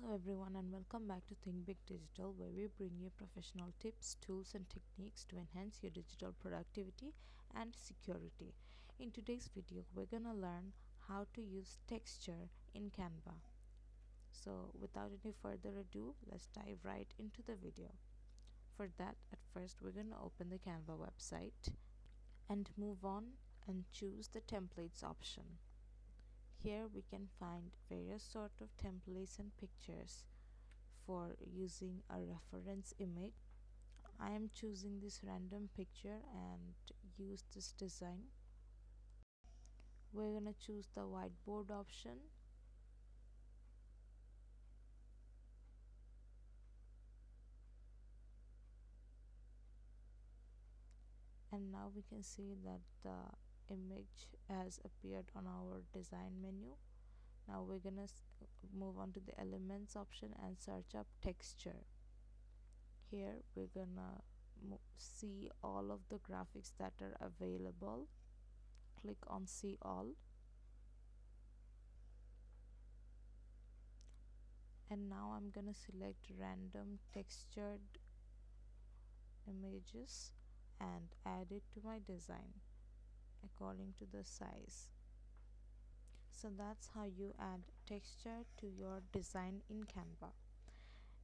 Hello everyone and welcome back to Think Big Digital, where we bring you professional tips, tools and techniques to enhance your digital productivity and security. In today's video, we're gonna learn how to use texture in Canva. So without any further ado, let's dive right into the video. For that, at first we're gonna open the Canva website and move on and choose the templates option. Here we can find various sort of templates and pictures for using a reference image. I am choosing this random picture and use this design. We're gonna choose the whiteboard option, and now we can see that the image has appeared on our design menu. Now we're gonna move on to the elements option and search up texture. Here we're gonna see all of the graphics that are available. Click on see all, and now I'm gonna select random textured images and add it to my design according to the size. So that's how you add texture to your design in Canva.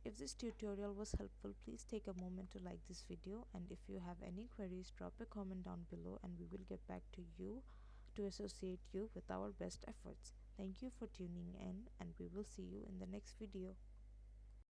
If this tutorial was helpful, please take a moment to like this video, and if you have any queries, drop a comment down below and we will get back to you to associate you with our best efforts. Thank you for tuning in, and we will see you in the next video.